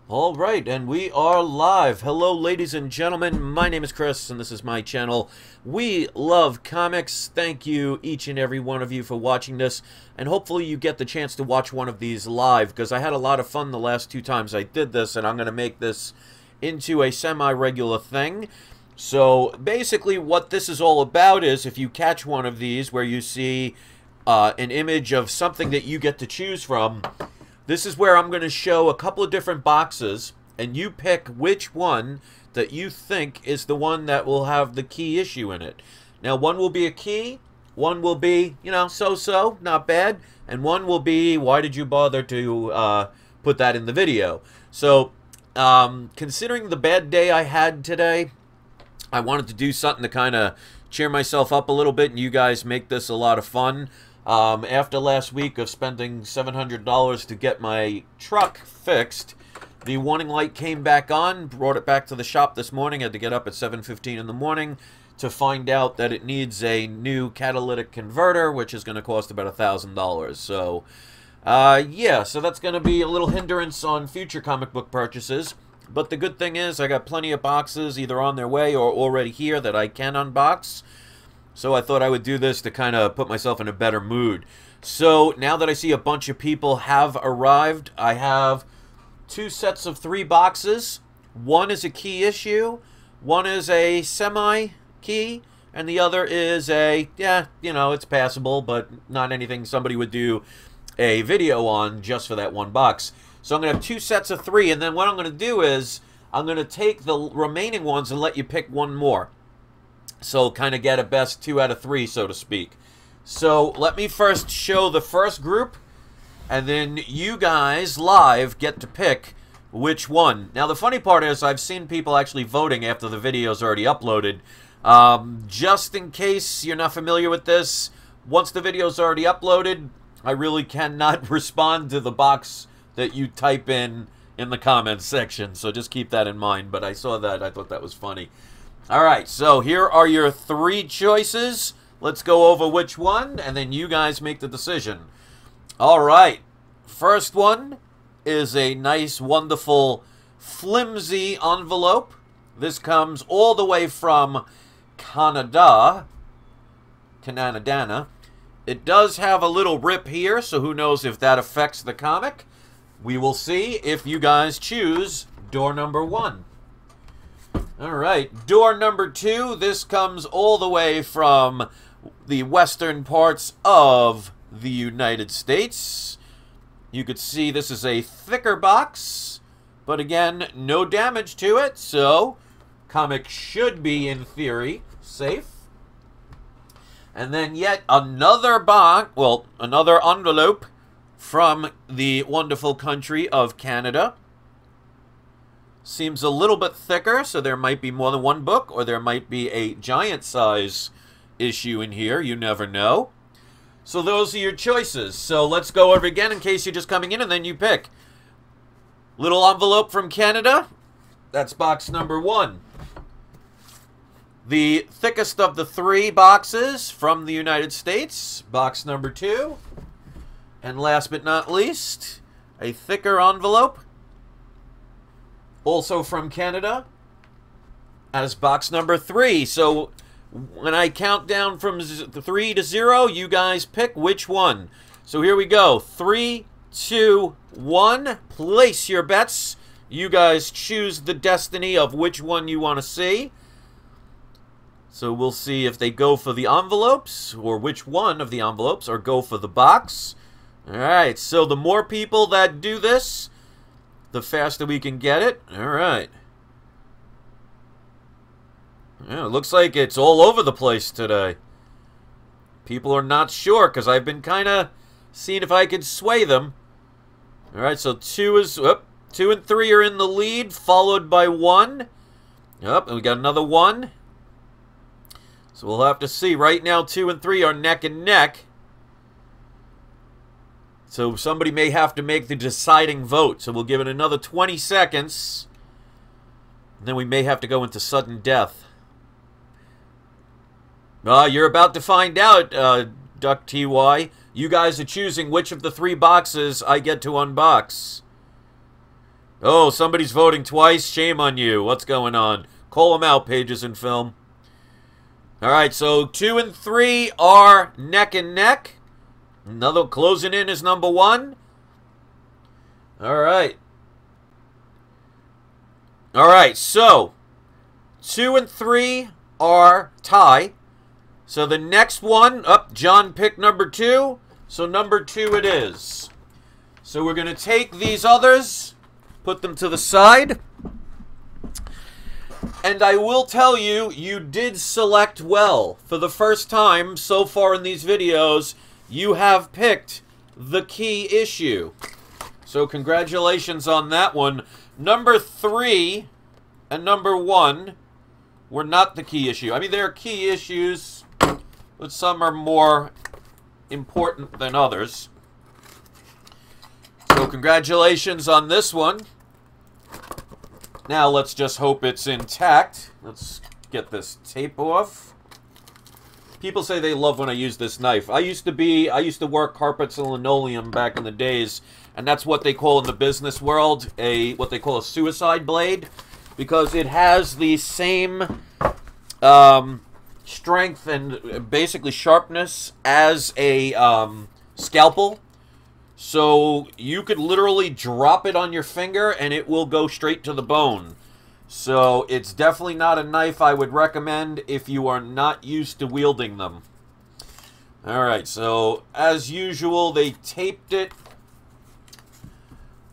All right, and we are live. Hello, ladies and gentlemen. My name is Chris, and this is my channel. We love comics. Thank you, each and every one of you, for watching this. And hopefully you get the chance to watch one of these live, because I had a lot of fun the last two times I did this, and I'm going to make this into a semi-regular thing. So, basically, what this is all about is, if you catch one of these where you see an image of something that you get to choose from, this is where I'm going to show a couple of different boxes, and you pick which one that you think is the one that will have the key issue in it. Now, one will be a key, one will be, so-so, not bad, and one will be, why did you bother to put that in the video? So, considering the bad day I had today, I wanted to do something to kind of cheer myself up a little bit, and you guys make this a lot of fun. After last week of spending $700 to get my truck fixed, the warning light came back on, brought it back to the shop this morning. I had to get up at 7:15 in the morning to find out that it needs a new catalytic converter, which is going to cost about $1,000. So, yeah, so that's going to be a little hindrance on future comic book purchases. But the good thing is I got plenty of boxes either on their way or already here that I can unbox. So I thought I would do this to kind of put myself in a better mood. So now that I see a bunch of people have arrived, I have two sets of 3 boxes. One is a key issue, one is a semi-key, and the other is a, it's passable, but not anything somebody would do a video on just for that one box. So I'm going to have 2 sets of 3, and then what I'm going to do is I'm going to take the remaining ones and let you pick one more. So kind of get a best 2 out of 3, so to speak. So let me first show the first group, and then you guys live get to pick which one. Now the funny part is I've seen people actually voting after the video's already uploaded. Just in case you're not familiar with this, once the video's already uploaded, I really cannot respond to the box that you type in the comments section. So just keep that in mind. But I saw that. I thought that was funny. Alright, so here are your 3 choices. Let's go over which one, and then you guys make the decision. Alright, first one is a nice, wonderful, flimsy envelope. This comes all the way from Canada. It does have a little rip here, so who knows if that affects the comic. We will see if you guys choose door number 1. Alright, door number 2, this comes all the way from the western parts of the United States. You could see this is a thicker box, but again, no damage to it, so comic should be, in theory, safe. And then yet another box, well, another envelope from the wonderful country of Canada. Seems a little bit thicker, so there might be more than one book, or there might be a giant size issue in here. You never know. So those are your choices. So let's go over again in case you're just coming in, and then you pick. Little envelope from Canada. That's box number 1. The thickest of the 3 boxes from the United States. Box number 2. And last but not least, a thicker envelope, also from Canada, as box number 3. So when I count down from 3 to 0, you guys pick which one. So here we go. 3, 2, 1. Place your bets. You guys choose the destiny of which one you want to see. So we'll see if they go for the envelopes, or which one of the envelopes, or go for the box. Alright, so the more people that do this, the faster we can get it. Alright. Yeah, it looks like it's all over the place today. People are not sure, because I've been kind of seeing if I can sway them. Alright, so 2 and 3 are in the lead, followed by 1. Yep, and we got another 1. So we'll have to see. Right now, 2 and 3 are neck and neck. So somebody may have to make the deciding vote. So we'll give it another 20 seconds. And then we may have to go into sudden death. You're about to find out, Duck TY. You guys are choosing which of the 3 boxes I get to unbox. Oh, somebody's voting twice. Shame on you. What's going on? Call them out, Pages in Film. All right, so 2 and 3 are neck and neck. Another closing in is number 1. All right. All right, so 2 and 3 are tie. So the next one, John picked number 2. So number 2 it is. So we're going to take these others, put them to the side. And I will tell you, you did select well. For the first time so far in these videos, you have picked the key issue. So congratulations on that one. Number 3 and number 1 were not the key issue. I mean, there are key issues, but some are more important than others. So congratulations on this one. Now let's just hope it's intact. Let's get this tape off. People say they love when I use this knife. I used to work carpets and linoleum back in the days, and that's what they call in the business world what they call a suicide blade, because it has the same strength and basically sharpness as a scalpel. So you could literally drop it on your finger and it will go straight to the bone. So it's definitely not a knife I would recommend if you are not used to wielding them. Alright, so as usual, they taped it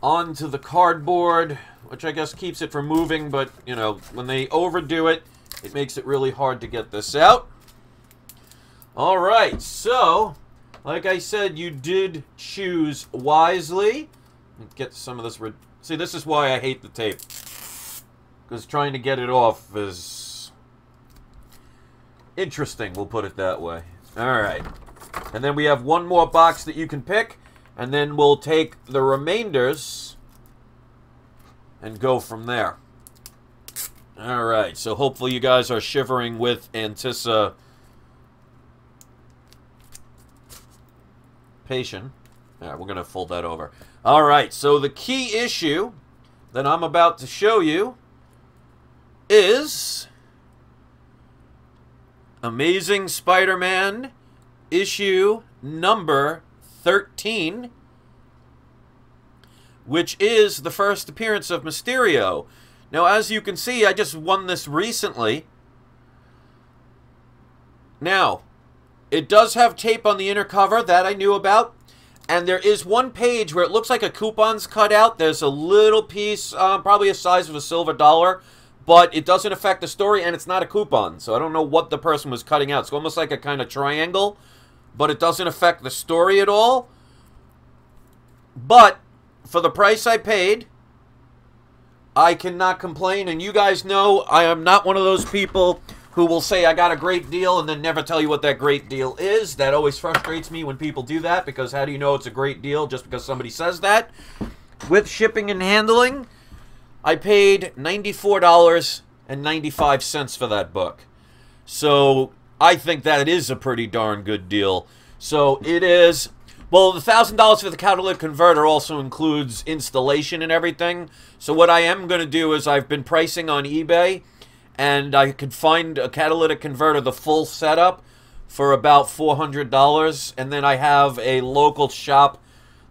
onto the cardboard, which I guess keeps it from moving, but, you know, when they overdo it, it makes it really hard to get this out. Alright, so like I said, you did choose wisely. Get some of this. See, this is why I hate the tape. Because trying to get it off is interesting, we'll put it that way. Alright. And then we have one more box that you can pick. And then we'll take the remainders and go from there. Alright, so hopefully you guys are shivering with anticipation. Yeah, we're going to fold that over. All right, so the key issue that I'm about to show you is Amazing Spider-Man issue number 13, which is the first appearance of Mysterio. Now, as you can see, I just won this recently. Now, it does have tape on the inner cover, that I knew about. And there is one page where it looks like a coupon's cut out. There's a little piece, probably the size of a silver dollar, but it doesn't affect the story, and it's not a coupon. So I don't know what the person was cutting out. It's almost like a kind of triangle, but it doesn't affect the story at all. But for the price I paid, I cannot complain. And you guys know I am not one of those people who will say I got a great deal and then never tell you what that great deal is. That always frustrates me when people do that, because how do you know it's a great deal just because somebody says that? With shipping and handling, I paid $94.95 for that book. So I think that is a pretty darn good deal. So it is. Well, the $1,000 for the catalytic converter also includes installation and everything. So what I am going to do is I've been pricing on eBay, and I could find a catalytic converter, the full setup, for about $400. And then I have a local shop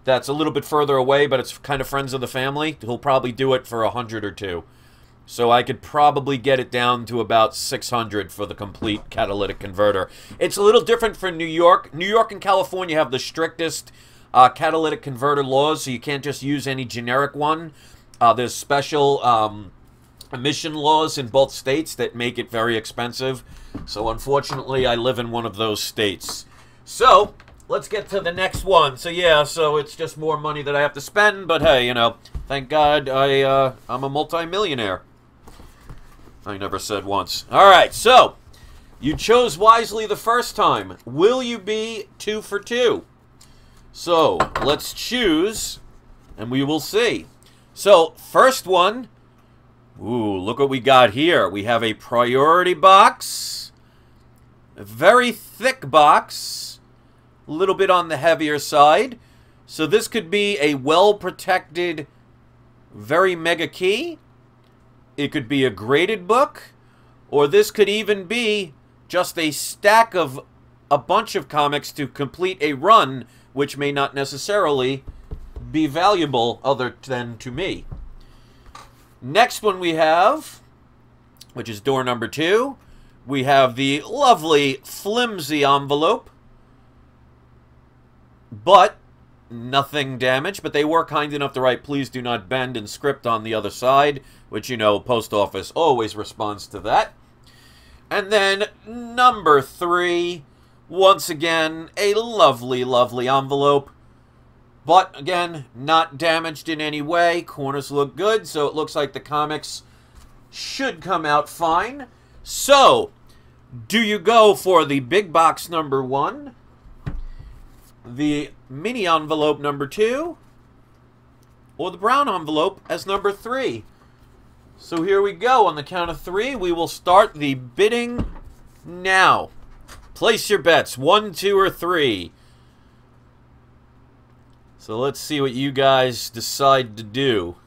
that's a little bit further away, but it's kind of friends of the family, who'll probably do it for $100 or $200. So I could probably get it down to about $600 for the complete catalytic converter. It's a little different for New York. New York and California have the strictest catalytic converter laws, so you can't just use any generic one. There's special emission laws in both states that make it very expensive. So unfortunately, I live in one of those states. So let's get to the next one. So yeah, so it's just more money that I have to spend, but hey, you know, thank God I'm a multi-millionaire. I never said once. All right, so you chose wisely the first time. Will you be 2 for 2? So let's choose, and we will see. So first one. Ooh, look what we got here. We have a priority box, a very thick box, a little bit on the heavier side. So this could be a well-protected very mega key. It could be a graded book, or this could even be just a stack of a bunch of comics to complete a run, which may not necessarily be valuable other than to me. Next one we have, which is door number 2, we have the lovely flimsy envelope, but nothing damaged. But they were kind enough to write, "Please do not bend," and script on the other side, which, you know, post office always responds to that. And then number 3, once again, a lovely, lovely envelope. But, again, not damaged in any way. Corners look good, so it looks like the comics should come out fine. So, do you go for the big box number 1, the mini envelope number 2, or the brown envelope as number 3? So here we go. On the count of 3, we will start the bidding now. Place your bets. 1, 2, or 3. So let's see what you guys decide to do.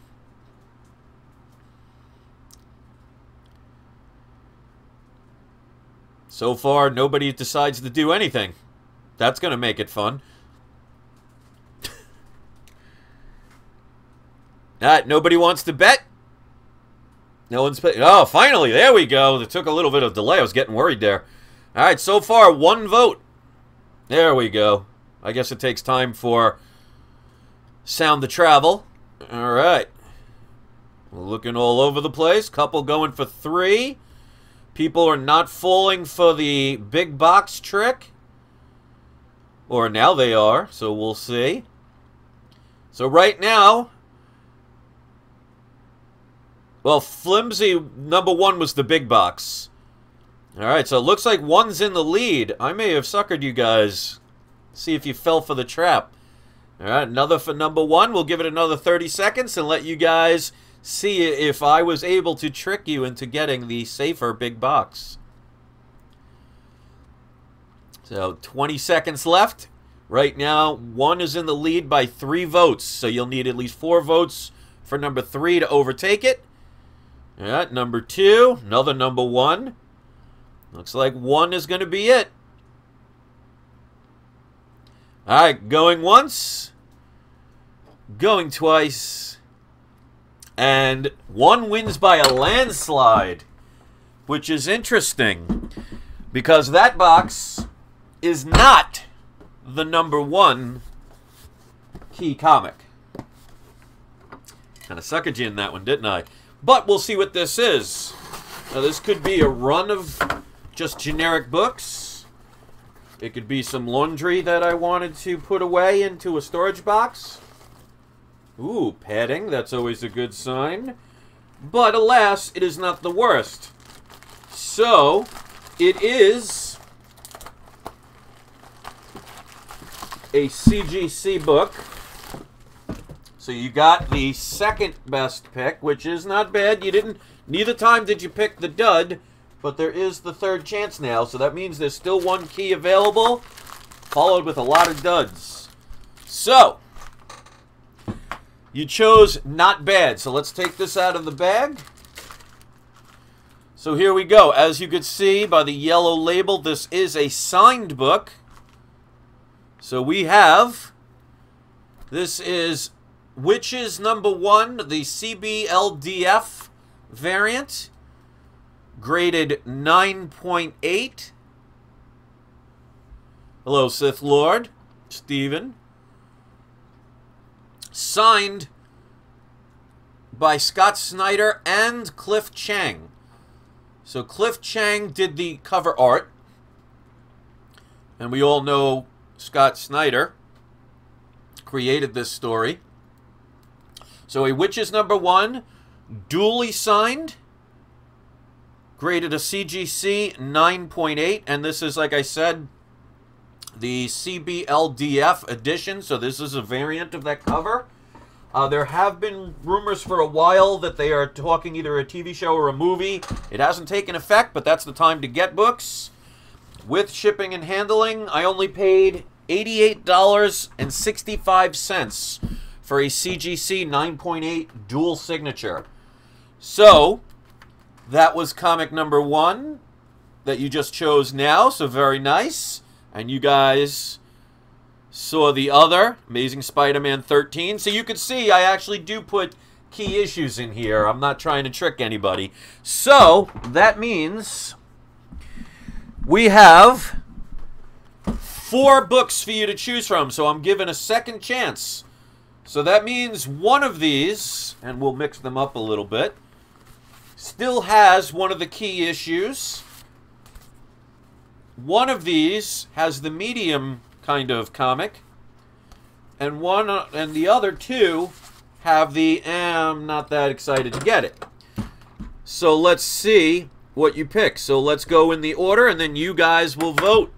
So far, nobody decides to do anything. That's going to make it fun. Nobody wants to bet? No one's... Oh, finally, there we go. It took a little bit of delay. I was getting worried there. All right, so far, 1 vote. There we go. I guess it takes time for sound to travel. All right. Looking all over the place. Couple going for 3. People are not falling for the big box trick. Or now they are, so we'll see. So right now... Well, flimsy number 1 was the big box. Alright, so it looks like 1's in the lead. I may have suckered you guys. See if you fell for the trap. Alright, another for number 1. We'll give it another 30 seconds and let you guys see if I was able to trick you into getting the safer big box. So, 20 seconds left. Right now, 1 is in the lead by 3 votes. So you'll need at least 4 votes for number 3 to overtake it. Alright, number 2. Another number 1. Looks like 1 is going to be it. Alright, going once. Going twice. And 1 wins by a landslide. Which is interesting. Because that box is not the number 1 key comic. Kind of suckered you in that one, didn't I? But we'll see what this is. Now, this could be a run of just generic books. It could be some laundry that I wanted to put away into a storage box. Ooh, padding. That's always a good sign. But alas, it is not the worst. So, it is a CGC book. So you got the second best pick, which is not bad. You didn't, neither time did you pick the dud, but there is the 3rd chance now. So that means there's still 1 key available, followed with a lot of duds. So, you chose not bad. So let's take this out of the bag. So here we go. As you can see by the yellow label, this is a signed book. So we have, this is Witches number 1, the CBLDF variant, graded 9.8. Hello, Sith Lord, Steven. Signed by Scott Snyder and Cliff Chang. So Cliff Chang did the cover art. And we all know Scott Snyder created this story. So a Witches number 1, duly signed, graded a CGC 9.8, and this is, like I said, the CBLDF edition, so this is a variant of that cover. There have been rumors for a while that they are talking either a TV show or a movie. It hasn't taken effect, but that's the time to get books. With shipping and handling, I only paid $88.65 for a CGC 9.8 dual signature. So, that was comic number 1 that you just chose now, so very nice. And you guys saw the other, Amazing Spider-Man 13. So you can see I actually do put key issues in here. I'm not trying to trick anybody. So, that means we have 4 books for you to choose from. So I'm given a second chance. So that means one of these, and we'll mix them up a little bit, still has one of the key issues. One of these has the medium kind of comic. And the other 2 have the, I'm not that excited to get it. So let's see what you pick. So let's go in the order, and then you guys will vote.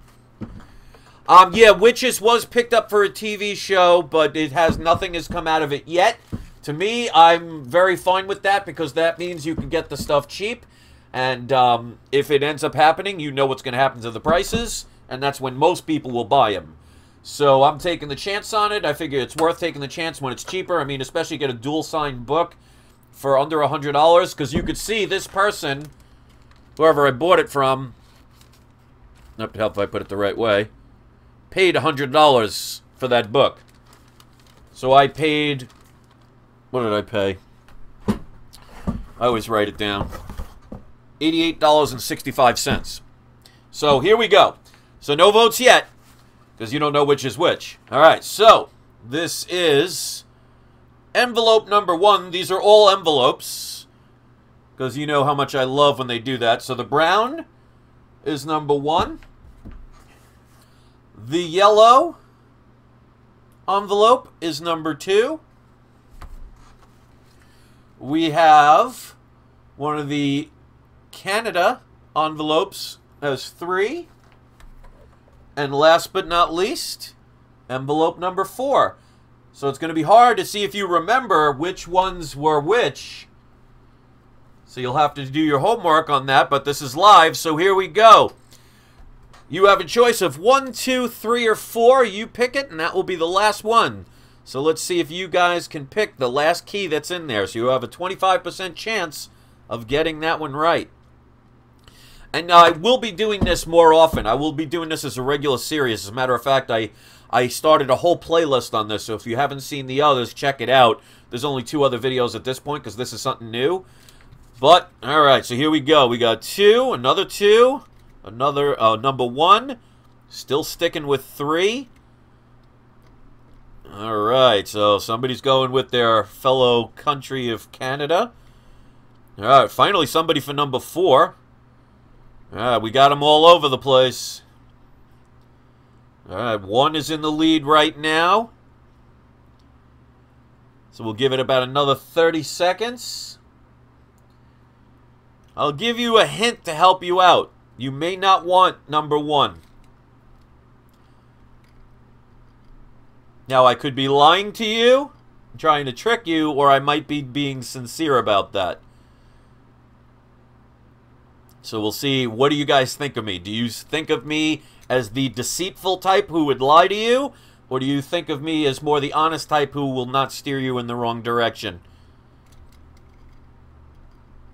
Yeah, Witches was picked up for a TV show, but nothing has come out of it yet. To me, I'm very fine with that, because that means you can get the stuff cheap. And if it ends up happening, you know what's going to happen to the prices, and that's when most people will buy them. So I'm taking the chance on it. I figure it's worth taking the chance when it's cheaper. I mean, especially get a dual-signed book for under $100, because you could see this person, whoever I bought it from, not to help if I put it the right way, paid $100 for that book. So I paid, what did I pay? I always write it down. $88.65. So here we go. So no votes yet, because you don't know which is which. All right, so this is envelope number 1. These are all envelopes, because you know how much I love when they do that. So the brown is number 1. The yellow envelope is number 2. We have one of the Canada envelopes as 3. And last but not least, envelope number 4. So it's going to be hard to see if you remember which ones were which. So you'll have to do your homework on that, but this is live, so here we go. You have a choice of 1, 2, 3, or 4. You pick it, and that will be the last one. So let's see if you guys can pick the last key that's in there. So you have a 25% chance of getting that one right. And I will be doing this more often. I will be doing this as a regular series. As a matter of fact, I started a whole playlist on this, so if you haven't seen the others, check it out. There's only 2 other videos at this point, because this is something new. But, alright, so here we go. We got 2, another 2, another, number 1. Still sticking with 3. Alright, so somebody's going with their fellow country of Canada. Alright, finally somebody for number 4. Alright, we got them all over the place. Alright, 1 is in the lead right now. So we'll give it about another 30 seconds. I'll give you a hint to help you out. You may not want number 1. Now, I could be lying to you, trying to trick you, or I might be being sincere about that. So we'll see. What do you guys think of me? Do you think of me as the deceitful type who would lie to you? Or do you think of me as more the honest type who will not steer you in the wrong direction?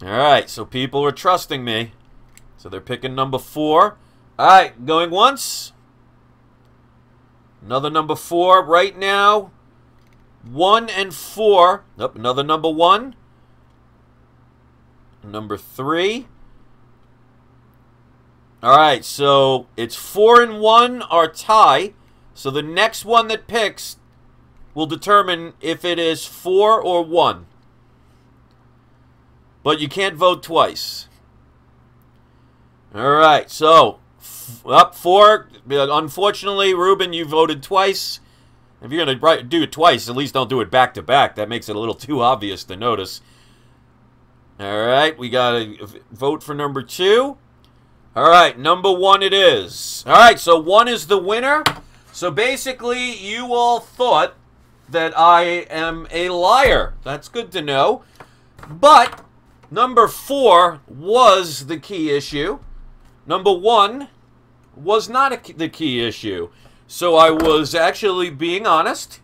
Alright, so people are trusting me. So they're picking number 4. Alright, going once. Another number 4 right now. 1 and 4. Nope, another number 1. Number 3. Alright, so it's 4 and 1 are tie. So the next one that picks will determine if it is 4 or 1. But you can't vote twice. Alright, so up 4. Unfortunately, Ruben, you voted twice. If you're going to do it twice, at least don't do it back to back. That makes it a little too obvious to notice. Alright, we got to vote for number 2. Alright, number 1 it is. Alright, so 1 is the winner. So basically, you all thought that I am a liar. That's good to know. But number 4 was the key issue. Number 1 was not the key issue. So I was actually being honest.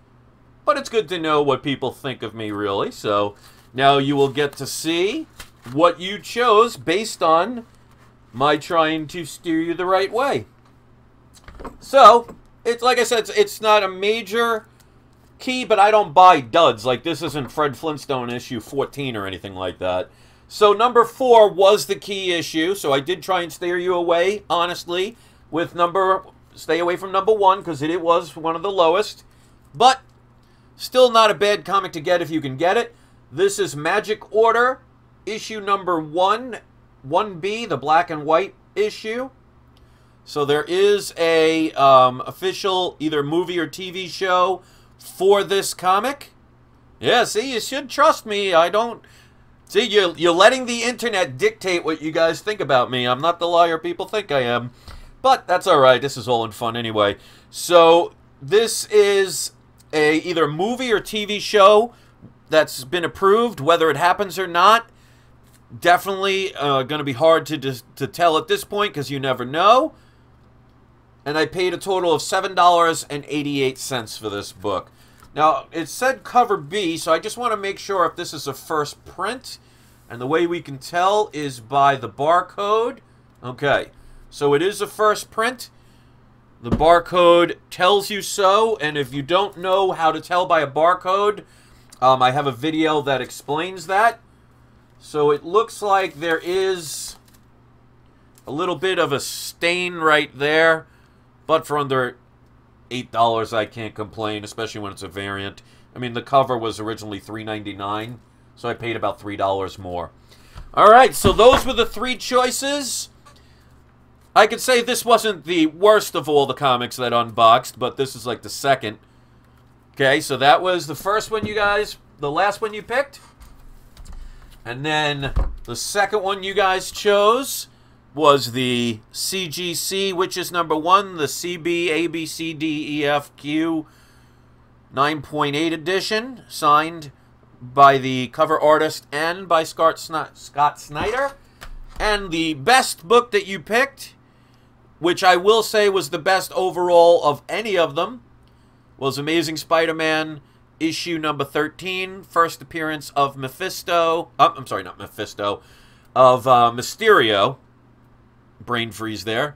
but it's good to know what people think of me, really. So now you will get to see what you chose based on my trying to steer you the right way. So, it's like I said, it's not a major key, but I don't buy duds. Like, this isn't Fred Flintstone issue 14 or anything like that. So, number 4 was the key issue, so I did try and steer you away, honestly, with stay away from number 1, because it was one of the lowest. But, still not a bad comic to get if you can get it. This is Magic Order, issue number 1B, the black and white issue. So there is a official either movie or TV show for this comic. Yeah, see, you should trust me. I don't... See, you're letting the internet dictate what you guys think about me. I'm not the liar people think I am. But that's all right. This is all in fun anyway. So this is a either movie or TV show that's been approved. Whether it happens or not, definitely going to be hard to tell at this point because you never know. And I paid a total of $7.88 for this book. Now, it said cover B, so I just want to make sure if this is a first print. And the way we can tell is by the barcode. Okay, so it is a first print. The barcode tells you so, and if you don't know how to tell by a barcode, I have a video that explains that. So it looks like there is a little bit of a stain right there. But for under $8, I can't complain, especially when it's a variant. I mean, the cover was originally $3.99, so I paid about $3 more. All right, so those were the 3 choices. I could say this wasn't the worst of all the comics that unboxed, but this is like the second. Okay, so that was the first one you guys, the last one you picked. And then the second one you guys chose was the CGC, which is number 1, the CB ABCDEFQ 9.8 edition, signed by the cover artist and by Scott Snyder. And the best book that you picked, which I will say was the best overall of any of them, was Amazing Spider-Man issue number 13, first appearance of Mephisto. I'm sorry, not Mephisto, of Mysterio. Brain freeze there.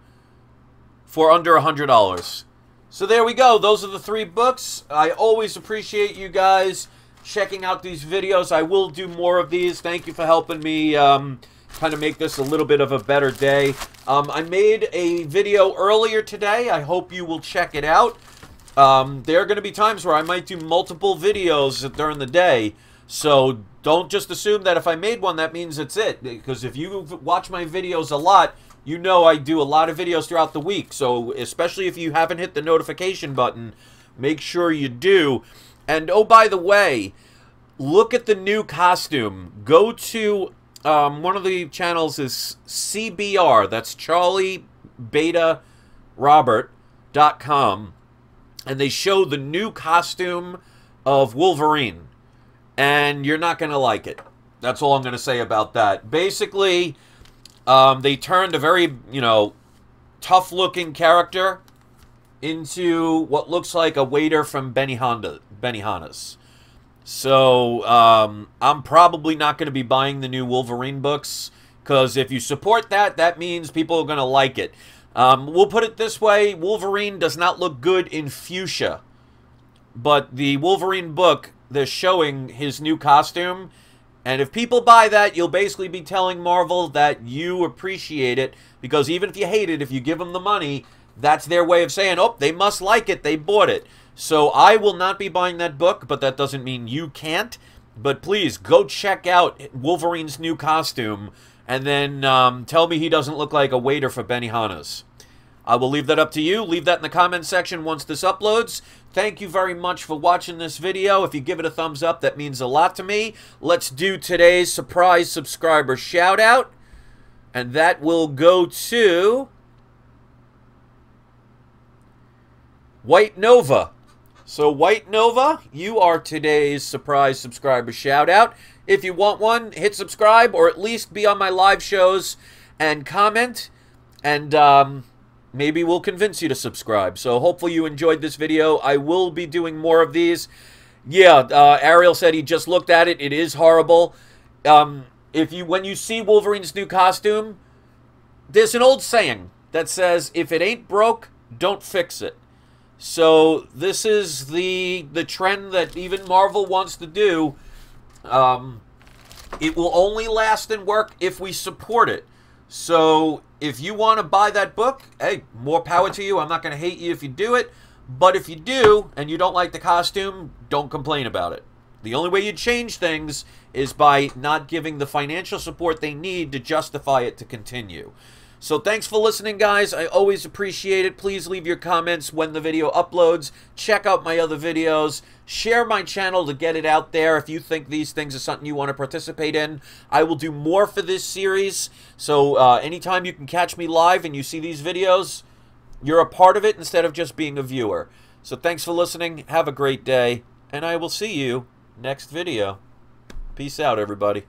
For under $100. So there we go. Those are the 3 books. I always appreciate you guys checking out these videos. I will do more of these. Thank you for helping me kind of make this a little bit of a better day. I made a video earlier today. I hope you will check it out. There are going to be times where I might do multiple videos during the day. So don't just assume that if I made one, that means it's it. Because if you watch my videos a lot, you know I do a lot of videos throughout the week. So especially if you haven't hit the notification button, make sure you do. And oh, by the way, look at the new costume. Go to one of the channels is CBR. That's Charlie Beta Robert.com. And they show the new costume of Wolverine. And you're not going to like it. That's all I'm going to say about that. Basically, they turned a very, tough-looking character into what looks like a waiter from Benihana's. So, I'm probably not going to be buying the new Wolverine books, because if you support that, that means people are going to like it. We'll put it this way, Wolverine does not look good in fuchsia. But the Wolverine book, they're showing his new costume. And if people buy that, you'll basically be telling Marvel that you appreciate it. Because even if you hate it, if you give them the money, that's their way of saying, oh, they must like it, they bought it. So I will not be buying that book, but that doesn't mean you can't. But please, go check out Wolverine's new costume. And then tell me he doesn't look like a waiter for Benihana's. I will leave that up to you. Leave that in the comment section once this uploads. Thank you very much for watching this video. If you give it a thumbs up, that means a lot to me. Let's do today's surprise subscriber shout out. And that will go to White Nova. So White Nova, you are today's surprise subscriber shout out. If you want one, hit subscribe or at least be on my live shows and comment. And maybe we'll convince you to subscribe. So hopefully you enjoyed this video. I will be doing more of these. Yeah, Ariel said he just looked at it. It is horrible. When you see Wolverine's new costume, there's an old saying that says, if it ain't broke, don't fix it. So this is the trend that even Marvel wants to do. It will only last and work if we support it. So if you want to buy that book, hey, more power to you. I'm not going to hate you if you do it. But if you do, and you don't like the costume, don't complain about it. The only way you change things is by not giving the financial support they need to justify it to continue. So thanks for listening, guys. I always appreciate it. Please leave your comments when the video uploads. Check out my other videos. Share my channel to get it out there. If you think these things are something you want to participate in, I will do more for this series. So anytime you can catch me live and you see these videos, you're a part of it instead of just being a viewer. So thanks for listening. Have a great day. And I will see you next video. Peace out, everybody.